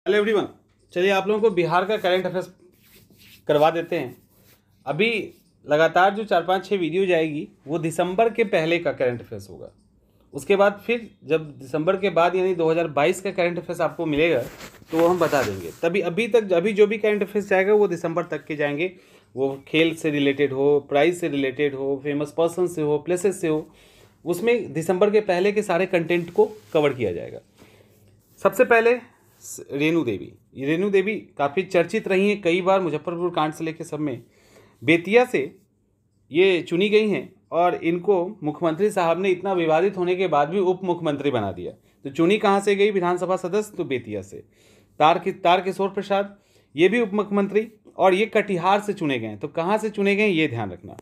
Hello everyone, चलिए आप लोगों को बिहार का करंट अफेयर्स करवा देते हैं। अभी लगातार जो 4-5-6 वीडियो जाएगी वो दिसंबर के पहले का करंट अफेयर्स होगा। उसके बाद फिर जब दिसंबर के बाद यानी 2022 का करंट अफेयर्स आपको मिलेगा तो वो हम बता देंगे। तभी अभी जो भी करंट अफेयर्स जाएगा वो दिसंबर तक के जाएंगे। वो खेल से रिलेटेड हो, प्राइज से रिलेटेड हो, फेमस पर्सन से हो, प्लेसेस से हो, उसमें दिसंबर के पहले के सारे कंटेंट को कवर किया जाएगा। सबसे पहले रेणु देवी काफ़ी चर्चित रही हैं कई बार, मुजफ्फरपुर कांड से लेकर सब में। बेतिया से ये चुनी गई हैं और इनको मुख्यमंत्री साहब ने इतना विवादित होने के बाद भी उप मुख्यमंत्री बना दिया। तो चुनी कहाँ से गई विधानसभा सदस्य? तो बेतिया से। तारकिशोर प्रसाद ये भी उप मुख्यमंत्री, और ये कटिहार से चुने गए। तो कहाँ से चुने गए ये ध्यान रखना।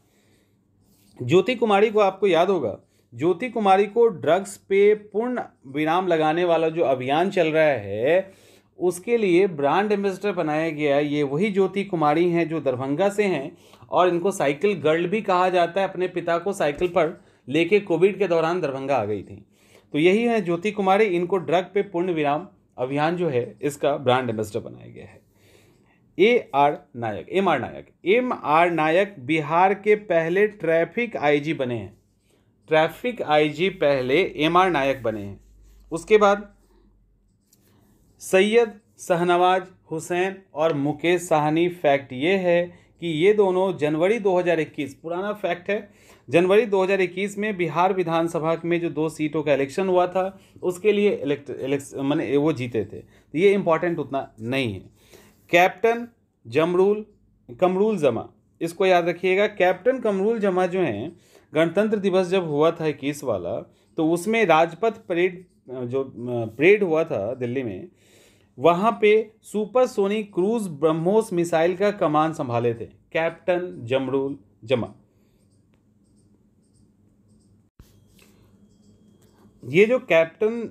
ज्योति कुमारी को आपको याद होगा, ज्योति कुमारी को ड्रग्स पे पूर्ण विराम लगाने वाला जो अभियान चल रहा है उसके लिए ब्रांड एम्बेसडर बनाया गया। ये वही ज्योति कुमारी हैं जो दरभंगा से हैं और इनको साइकिल गर्ल भी कहा जाता है। अपने पिता को साइकिल पर लेके कोविड के दौरान दरभंगा आ गई थी। तो यही है ज्योति कुमारी। इनको ड्रग पे पूर्ण विराम अभियान जो है इसका ब्रांड एम्बेसडर बनाया गया है। एम आर नायक बिहार के पहले ट्रैफिक आईजी बने हैं। ट्रैफिक आईजी पहले एम आर नायक बने हैं। उसके बाद सैयद शाहनवाज हुसैन और मुकेश साहनी। फैक्ट ये है कि ये दोनों जनवरी 2021, पुराना फैक्ट है, जनवरी 2021 में बिहार विधानसभा में जो 2 सीटों का इलेक्शन हुआ था उसके लिए माने वो जीते थे। तो ये इंपॉर्टेंट उतना नहीं है। कैप्टन कमरूल जमा, इसको याद रखिएगा। कैप्टन कमरूल जमा जो हैं, गणतंत्र दिवस जब हुआ था 21 वाला, तो उसमें राजपथ परेड हुआ था दिल्ली में। वहाँ पे सुपरसोनिक क्रूज ब्रह्मोस मिसाइल का कमान संभाले थे कैप्टन जमरूल जमा। ये जो कैप्टन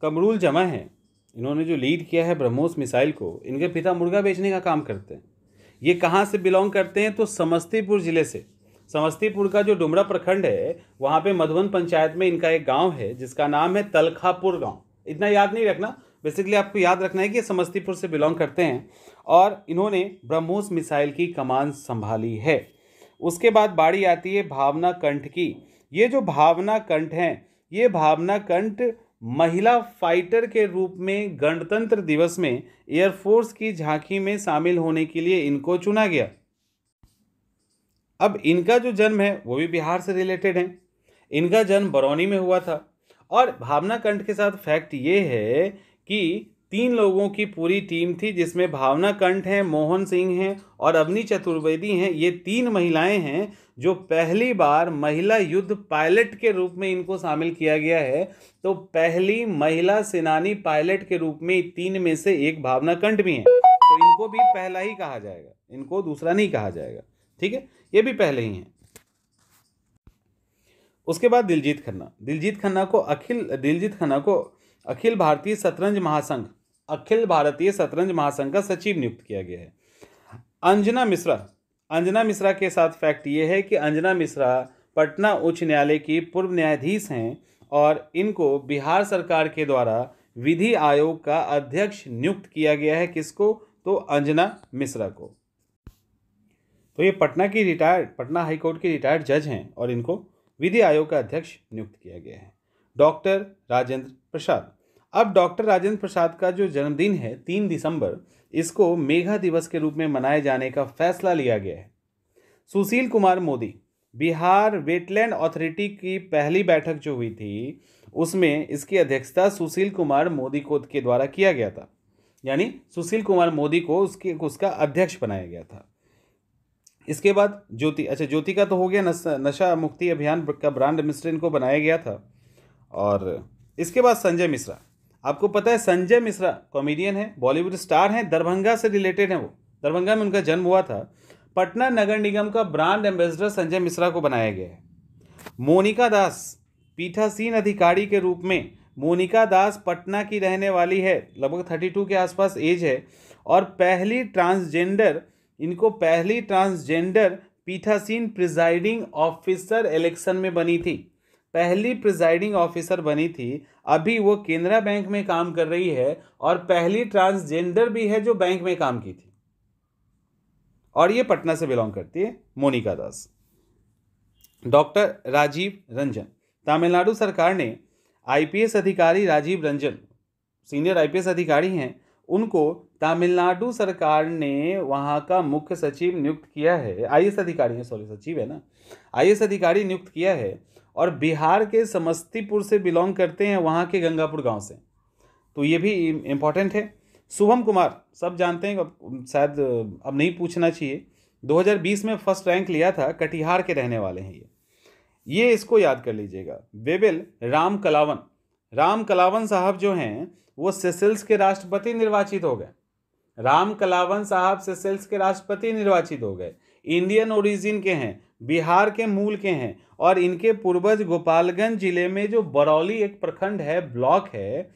कमरूल जमा है, इन्होंने जो लीड किया है ब्रह्मोस मिसाइल को, इनके पिता मुर्गा बेचने का काम करते हैं। ये कहाँ से बिलोंग करते हैं? तो समस्तीपुर जिले से। समस्तीपुर का जो डुमरा प्रखंड है वहाँ पे मधुबन पंचायत में इनका एक गांव है जिसका नाम है तलखापुर गांव। इतना याद नहीं रखना, बेसिकली आपको याद रखना है कि ये समस्तीपुर से बिलोंग करते हैं और इन्होंने ब्रह्मोस मिसाइल की कमान संभाली है। उसके बाद बारी आती है भावना कंठ की। ये जो भावना कंठ हैं, ये भावना कंठ महिला फाइटर के रूप में गणतंत्र दिवस में एयरफोर्स की झांकी में शामिल होने के लिए इनको चुना गया। अब इनका जो जन्म है वो भी बिहार से रिलेटेड है। इनका जन्म बरौनी में हुआ था। और भावना कंठ के साथ फैक्ट ये है कि 3 लोगों की पूरी टीम थी जिसमें भावना कंठ हैं, मोहन सिंह हैं और अवनी चतुर्वेदी हैं। ये 3 महिलाएं हैं जो पहली बार महिला युद्ध पायलट के रूप में इनको शामिल किया गया है। तो पहली महिला सेनानी पायलट के रूप में 3 में से एक भावना कंठ भी हैं। तो इनको भी पहला ही कहा जाएगा, इनको दूसरा नहीं कहा जाएगा। ठीक है, ये भी पहले ही हैं। उसके बाद दिलजीत खन्ना को अखिल भारतीय शतरंज महासंघ का सचिव नियुक्त किया गया है। अंजना मिश्रा के साथ फैक्ट ये है कि अंजना मिश्रा पटना उच्च न्यायालय की पूर्व न्यायाधीश हैं और इनको बिहार सरकार के द्वारा विधि आयोग का अध्यक्ष नियुक्त किया गया है। किसको? तो अंजना मिश्रा को। तो ये पटना हाई कोर्ट की रिटायर्ड जज हैं और इनको विधि आयोग का अध्यक्ष नियुक्त किया गया है। डॉक्टर राजेंद्र प्रसाद। अब डॉक्टर राजेंद्र प्रसाद का जो जन्मदिन है 3 दिसंबर, इसको मेघा दिवस के रूप में मनाए जाने का फैसला लिया गया है। सुशील कुमार मोदी, बिहार वेटलैंड अथॉरिटी की पहली बैठक जो हुई थी उसमें इसकी अध्यक्षता सुशील कुमार मोदी के द्वारा किया गया था। यानी सुशील कुमार मोदी को उसका अध्यक्ष बनाया गया था। इसके बाद ज्योति का तो हो गया, नशा मुक्ति अभियान का ब्रांड एम्बेसडर इनको बनाया गया था। और इसके बाद संजय मिश्रा। आपको पता है संजय मिश्रा कॉमेडियन है, बॉलीवुड स्टार हैं, दरभंगा से रिलेटेड हैं। वो दरभंगा में उनका जन्म हुआ था। पटना नगर निगम का ब्रांड एम्बेसडर संजय मिश्रा को बनाया गया है। मोनिका दास, पीठासीन अधिकारी के रूप में मोनिका दास पटना की रहने वाली है, लगभग 32 के आसपास एज है और पहली ट्रांसजेंडर पीठासीन प्रिजाइडिंग ऑफिसर इलेक्शन में बनी थी। पहली प्रिजाइडिंग ऑफिसर बनी थी अभी वो केनरा बैंक में काम कर रही है और पहली ट्रांसजेंडर भी है जो बैंक में काम की थी, और ये पटना से बिलोंग करती है, मोनिका दास। डॉक्टर राजीव रंजन, तमिलनाडु सरकार ने आईपीएस अधिकारी राजीव रंजन, सीनियर आईपीएस अधिकारी हैं, उनको तमिलनाडु सरकार ने वहाँ का मुख्य सचिव नियुक्त किया है। आईएएस अधिकारी हैं, सॉरी सचिव है ना, आईएएस अधिकारी नियुक्त किया है, और बिहार के समस्तीपुर से बिलोंग करते हैं, वहाँ के गंगापुर गांव से, तो ये भी इम्पॉर्टेंट है। शुभम कुमार, सब जानते हैं, शायद अब नहीं पूछना चाहिए, 2020 में फर्स्ट रैंक लिया था, कटिहार के रहने वाले हैं ये इसको याद कर लीजिएगा। वेबल राम कलावन, राम कलावन साहब जो हैं वो सेशेल्स के राष्ट्रपति निर्वाचित हो गए। राम कलावन साहब सेशेल्स के राष्ट्रपति निर्वाचित हो गए। इंडियन ओरिजिन के हैं, बिहार के मूल के हैं, और इनके पूर्वज गोपालगंज जिले में जो बरौली एक प्रखंड है, ब्लॉक है,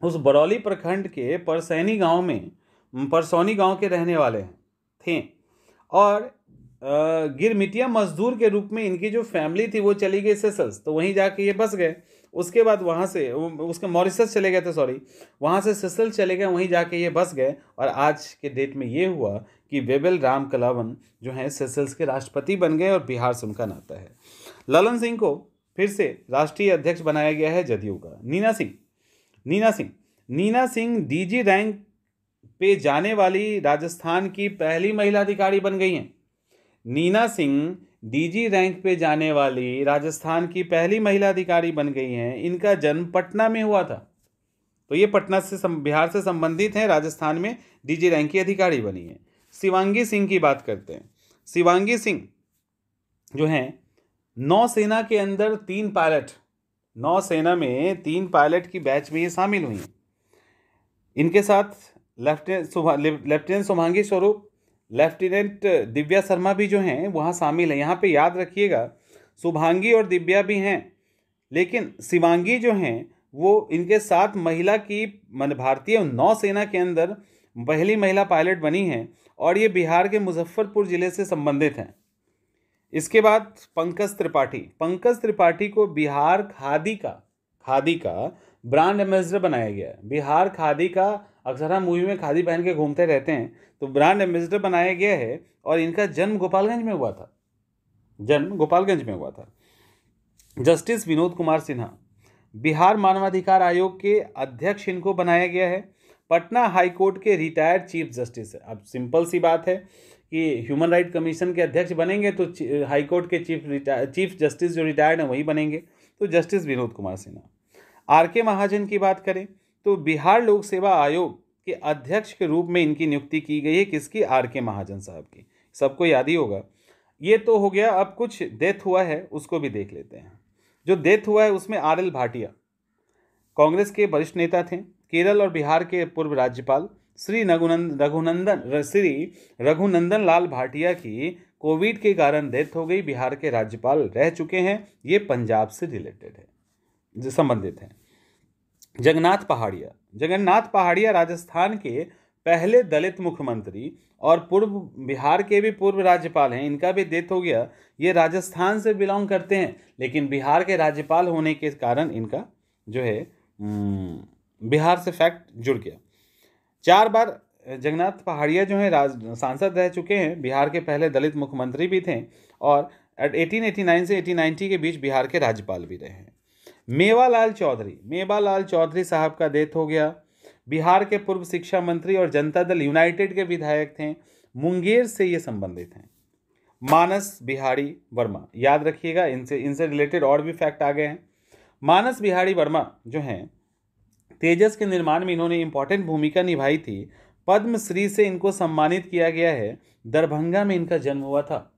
उस बरौली प्रखंड के परसैनी गांव में, परसौनी गांव के रहने वाले थे, और गिरमिटिया मजदूर के रूप में इनकी जो फैमिली थी वो चली गई सेशेल्स, तो वहीं जाके ये बस गए। उसके बाद वहाँ से उसके मॉरिशस चले गए थे, सॉरी, वहाँ से सेशेल्स चले गए, वहीं जाके ये बस गए, और आज के डेट में ये हुआ कि वेबल राम कलावन जो हैं सेशेल्स के राष्ट्रपति बन गए, और बिहार से उनका नाता है। ललन सिंह को फिर से राष्ट्रीय अध्यक्ष बनाया गया है जदयू का। नीना सिंह डीजी रैंक पे जाने वाली राजस्थान की पहली महिला अधिकारी बन गई हैं। नीना सिंह डीजी रैंक पे जाने वाली राजस्थान की पहली महिला अधिकारी बन गई हैं। इनका जन्म पटना में हुआ था, तो ये पटना से बिहार से संबंधित हैं, राजस्थान में डीजी रैंक की अधिकारी बनी है। शिवांगी सिंह की बात करते हैं। शिवांगी सिंह जो हैं नौसेना के अंदर 3 पायलट, नौसेना में 3 पायलट की बैच में ये शामिल हुई हैं। इनके साथ लेफ्टिनेंट शुभांगी स्वरूप, लेफ्टिनेंट दिव्या शर्मा भी जो हैं वहाँ शामिल हैं। यहाँ पे याद रखिएगा, शुभांगी और दिव्या भी हैं, लेकिन शिवांगी जो हैं वो इनके साथ महिला की भारतीय नौसेना के अंदर पहली महिला पायलट बनी हैं, और ये बिहार के मुजफ्फरपुर जिले से संबंधित हैं। इसके बाद पंकज त्रिपाठी को बिहार खादी का ब्रांड एम्बेसडर बनाया गया है। बिहार खादी का, अक्सर हम मूवी में खादी पहन के घूमते रहते हैं, तो ब्रांड एम्बेसडर बनाया गया है, और इनका जन्म गोपालगंज में हुआ था। जस्टिस विनोद कुमार सिन्हा, बिहार मानवाधिकार आयोग के अध्यक्ष इनको बनाया गया है। पटना हाई कोर्ट के रिटायर्ड चीफ जस्टिस है। अब सिंपल सी बात है कि ह्यूमन राइट कमीशन के अध्यक्ष बनेंगे तो हाई कोर्ट के चीफ जस्टिस जो रिटायर्ड हैं वही बनेंगे, तो जस्टिस विनोद कुमार सिन्हा। आर.के. महाजन की बात करें तो बिहार लोक सेवा आयोग के अध्यक्ष के रूप में इनकी नियुक्ति की गई है। किसकी? आर.के. महाजन साहब की, सबको याद ही होगा। ये तो हो गया। अब कुछ डेथ हुआ है उसको भी देख लेते हैं। जो डेथ हुआ है उसमें R.L. भाटिया कांग्रेस के वरिष्ठ नेता थे। केरल और बिहार के पूर्व राज्यपाल श्री रघुनंदन लाल भाटिया की कोविड के कारण डेथ हो गई। बिहार के राज्यपाल रह चुके हैं। ये पंजाब से रिलेटेड है, जो संबंधित हैं। जगन्नाथ पहाड़िया राजस्थान के पहले दलित मुख्यमंत्री और बिहार के भी पूर्व राज्यपाल हैं। इनका भी डेथ हो गया। ये राजस्थान से बिलोंग करते हैं, लेकिन बिहार के राज्यपाल होने के कारण इनका जो है बिहार से फैक्ट जुड़ गया। 4 बार जगन्नाथ पहाड़िया जो है सांसद रह चुके हैं। बिहार के पहले दलित मुख्यमंत्री भी थे, और 1889 से 1890 के बीच बिहार के राज्यपाल भी रहे हैं। मेवालाल चौधरी साहब का डेथ हो गया। बिहार के पूर्व शिक्षा मंत्री और जनता दल यूनाइटेड के विधायक थे। मुंगेर से ये संबंधित हैं। मानस बिहारी वर्मा, याद रखिएगा, इनसे रिलेटेड और भी फैक्ट आ गए हैं। मानस बिहारी वर्मा जो हैं तेजस के निर्माण में इन्होंने इंपॉर्टेंट भूमिका निभाई थी। पद्मश्री से इनको सम्मानित किया गया है। दरभंगा में इनका जन्म हुआ था।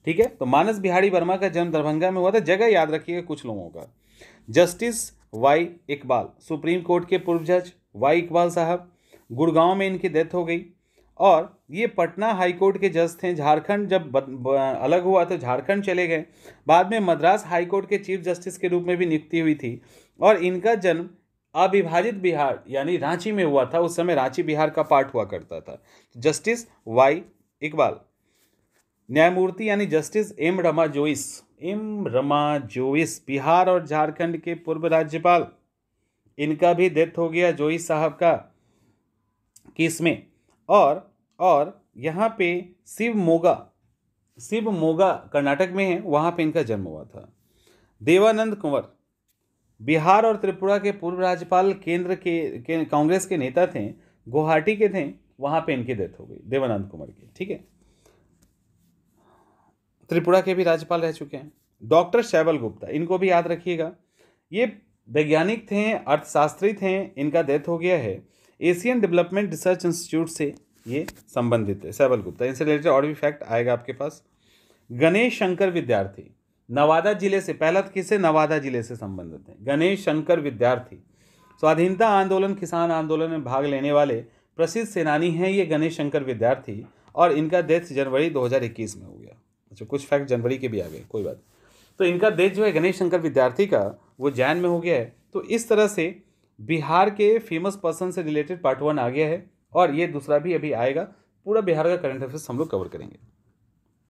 ठीक है, तो मानस बिहारी वर्मा का जन्म दरभंगा में हुआ था। जगह याद रखिएगा कुछ लोगों का। Justice Y Iqbal, supreme court के पूर्व जज वाई इकबाल साहब, गुड़गांव में इनकी डेथ हो गई। और ये पटना हाई कोर्ट के जज थे। झारखंड जब अलग हुआ तो झारखंड चले गए। बाद में मद्रास हाई कोर्ट के चीफ जस्टिस के रूप में भी नियुक्ति हुई थी। और इनका जन्म अविभाजित बिहार यानी रांची में हुआ था। उस समय रांची बिहार का पार्ट हुआ करता था। Justice Y Iqbal. न्यायमूर्ति यानी जस्टिस एम रमा जोइस बिहार और झारखंड के पूर्व राज्यपाल, इनका भी डेथ हो गया जोइस साहब का केस में। और यहाँ पे शिव मोगा कर्नाटक में है, वहाँ पे इनका जन्म हुआ था। देवानंद कुंवर बिहार और त्रिपुरा के पूर्व राज्यपाल, केंद्र के कांग्रेस के नेता थे, गुवाहाटी के थे, वहाँ पे इनकी डेथ हो गई देवानंद कुंवर की। ठीक है, त्रिपुरा के भी राज्यपाल रह चुके हैं। डॉक्टर शैवल गुप्ता, इनको भी याद रखिएगा, ये वैज्ञानिक थे, अर्थशास्त्री थे, इनका डेथ हो गया है। एशियन डेवलपमेंट रिसर्च इंस्टीट्यूट से ये संबंधित है शैवल गुप्ता। इनसे रिलेटेड और भी फैक्ट आएगा आपके पास। गणेश शंकर विद्यार्थी, नवादा जिले से, पहला किससे, नवादा जिले से संबंधित है। गणेश शंकर विद्यार्थी स्वाधीनता आंदोलन, किसान आंदोलन में भाग लेने वाले प्रसिद्ध सेनानी हैं ये गणेश शंकर विद्यार्थी, और इनका डेथ जनवरी 2021 में हो गया। अच्छा, कुछ फैक्ट जनवरी के भी आ गए, कोई बात। तो इनका डेथ जो है गणेश शंकर विद्यार्थी का, वो जैन में हो गया है। तो इस तरह से बिहार के फेमस पर्सन से रिलेटेड पार्ट 1 आ गया है, और ये दूसरा भी अभी आएगा। पूरा बिहार का करंट अफेयर्स हम लोग कवर करेंगे।